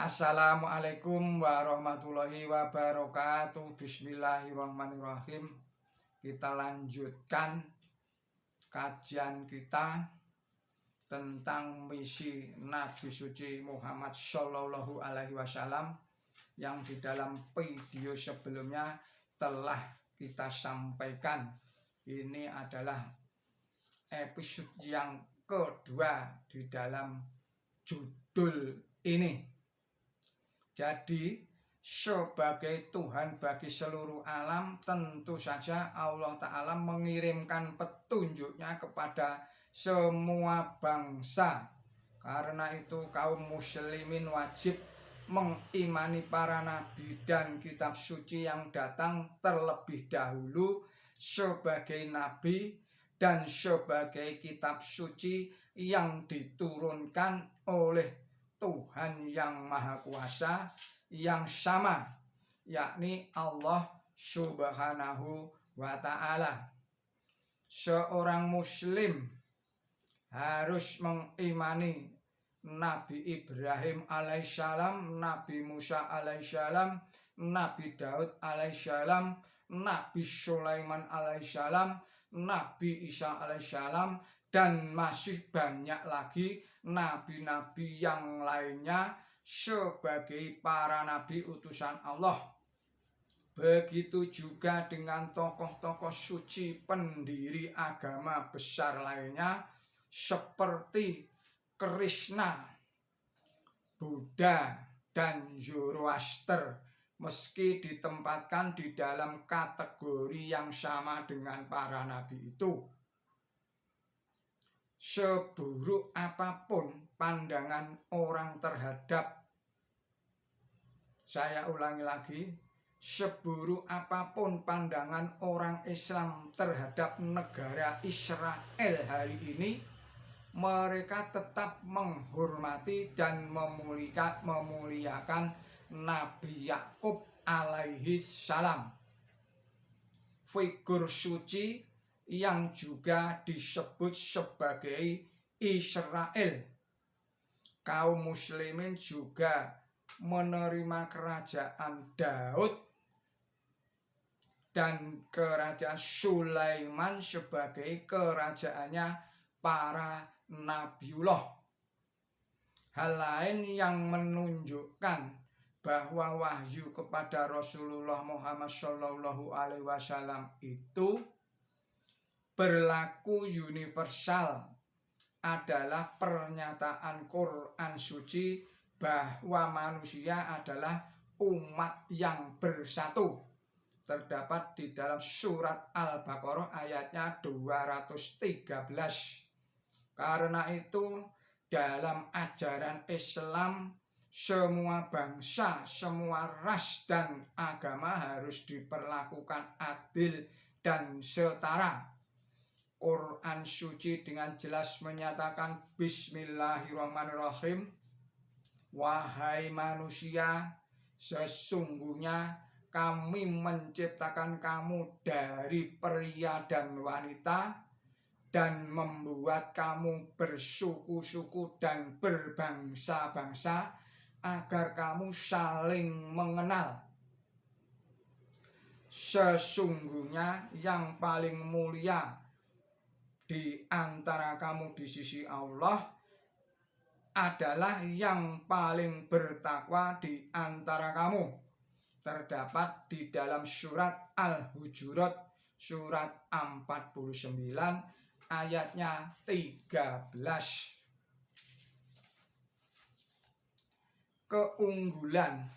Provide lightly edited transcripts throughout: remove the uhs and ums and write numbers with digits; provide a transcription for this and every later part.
Assalamualaikum warahmatullahi wabarakatuh. Bismillahirrahmanirrahim. Kita lanjutkan kajian kita tentang misi Nabi suci Muhammad Shallallahu Alaihi Wasallam yang di dalam video sebelumnya telah kita sampaikan. Ini adalah episode yang kedua di dalam judul ini. Jadi sebagai Tuhan bagi seluruh alam, tentu saja Allah Ta'ala mengirimkan petunjuknya kepada semua bangsa. Karena itu kaum muslimin wajib mengimani para nabi dan kitab suci yang datang terlebih dahulu sebagai nabi dan sebagai kitab suci yang diturunkan oleh Tuhan yang Maha Kuasa yang sama, yakni Allah Subhanahu wa Ta'ala. Seorang muslim harus mengimani Nabi Ibrahim alaihissalam, Nabi Musa alaihissalam, Nabi Daud alaihissalam, Nabi Sulaiman alaihissalam, Nabi Isa alaihissalam, dan masih banyak lagi nabi-nabi yang lainnya sebagai para nabi utusan Allah. Begitu juga dengan tokoh-tokoh suci pendiri agama besar lainnya seperti Krishna, Buddha, dan Zoroaster, meski ditempatkan di dalam kategori yang sama dengan para nabi itu. Seburuk apapun pandangan orang terhadap, saya ulangi lagi, seburuk apapun pandangan orang Islam terhadap negara Israel hari ini, mereka tetap menghormati dan memuliakan Nabi Yakub alaihi salam, figur suci yang juga disebut sebagai Israel. Kaum muslimin juga menerima kerajaan Daud dan kerajaan Sulaiman sebagai kerajaannya para nabiullah. Hal lain yang menunjukkan bahwa wahyu kepada Rasulullah Muhammad Shallallahu Alaihi Wasallam itu berlaku universal adalah pernyataan Quran suci bahwa manusia adalah umat yang bersatu. Terdapat di dalam surat Al-Baqarah ayatnya 213. Karena itu dalam ajaran Islam semua bangsa, semua ras dan agama harus diperlakukan adil dan setara. Quran suci dengan jelas menyatakan Bismillahirrahmanirrahim. Wahai manusia, sesungguhnya kami menciptakan kamu dari pria dan wanita dan membuat kamu bersuku-suku dan berbangsa-bangsa agar kamu saling mengenal. Sesungguhnya yang paling mulia di antara kamu di sisi Allah adalah yang paling bertakwa di antara kamu. Terdapat di dalam surat Al-Hujurat surat 49 ayatnya 13. Keunggulan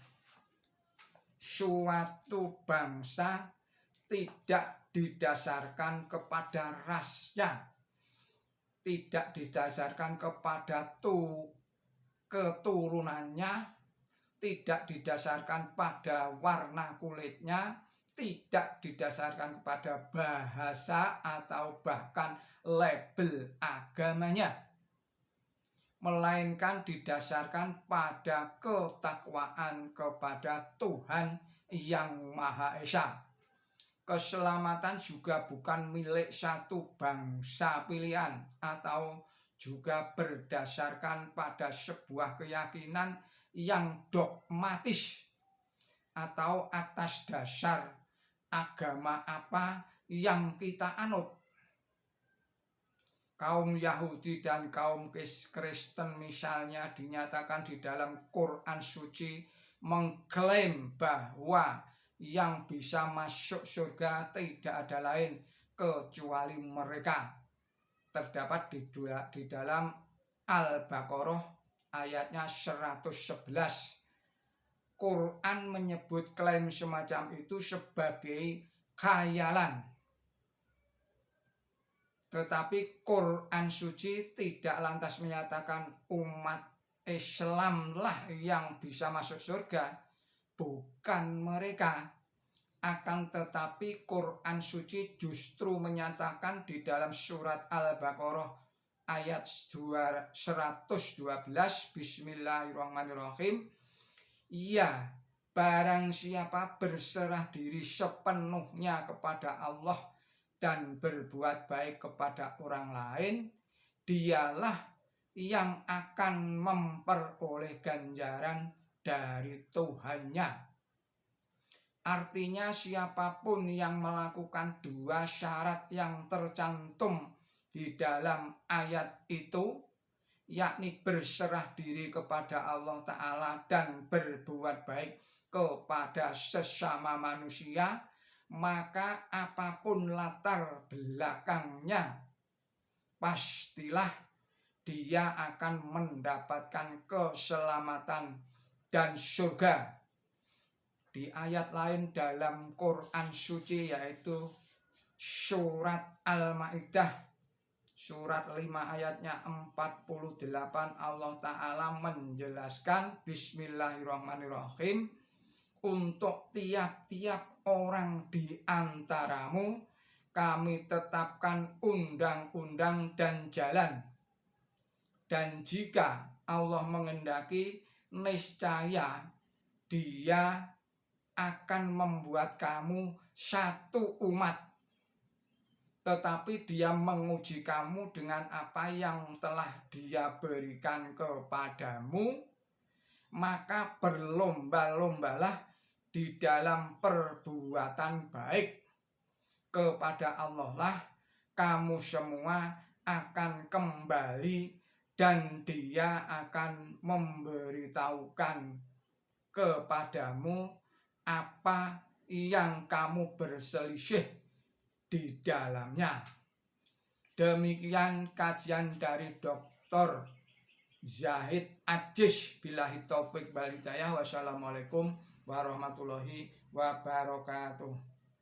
suatu bangsa tidak didasarkan kepada rasnya, tidak didasarkan kepada keturunannya, tidak didasarkan pada warna kulitnya, tidak didasarkan kepada bahasa atau bahkan label agamanya, melainkan didasarkan pada ketakwaan kepada Tuhan yang Maha Esa. Keselamatan juga bukan milik satu bangsa pilihan atau juga berdasarkan pada sebuah keyakinan yang dogmatis atau atas dasar agama apa yang kita anut. Kaum Yahudi dan kaum Kristen misalnya dinyatakan di dalam Quran suci mengklaim bahwa yang bisa masuk surga tidak ada lain kecuali mereka. Terdapat di dalam Al-Baqarah ayatnya 111. Quran menyebut klaim semacam itu sebagai khayalan. Tetapi Quran suci tidak lantas menyatakan umat Islam lah yang bisa masuk surga, bukan mereka. Akan tetapi Quran suci justru menyatakan di dalam surat Al-Baqarah ayat 112, Bismillahirrahmanirrahim, ya, barang siapa berserah diri sepenuhnya kepada Allah dan berbuat baik kepada orang lain, dialah yang akan memperoleh ganjaran dari Tuhannya. Artinya siapapun yang melakukan dua syarat yang tercantum di dalam ayat itu, yakni berserah diri kepada Allah Ta'ala dan berbuat baik kepada sesama manusia, maka apapun latar belakangnya, pastilah dia akan mendapatkan keselamatan dan surga. Di ayat lain dalam Quran suci yaitu surat Al-Maidah surat 5 ayatnya 48, Allah Ta'ala menjelaskan, Bismillahirrahmanirrahim, untuk tiap-tiap orang di antaramu kami tetapkan undang-undang dan jalan. Dan jika Allah mengendaki, niscaya Dia akan membuat kamu satu umat. Tetapi Dia menguji kamu dengan apa yang telah Dia berikan kepadamu, maka berlomba-lombalah di dalam perbuatan baik. Kepada Allah lah kamu semua akan kembali dan Dia akan memberitahukan kepadamu apa yang kamu berselisih di dalamnya. Demikian kajian dari Dr. Zahid Ajis. Billahi taufik wal hidayah. Wassalamualaikum warahmatullahi wabarakatuh.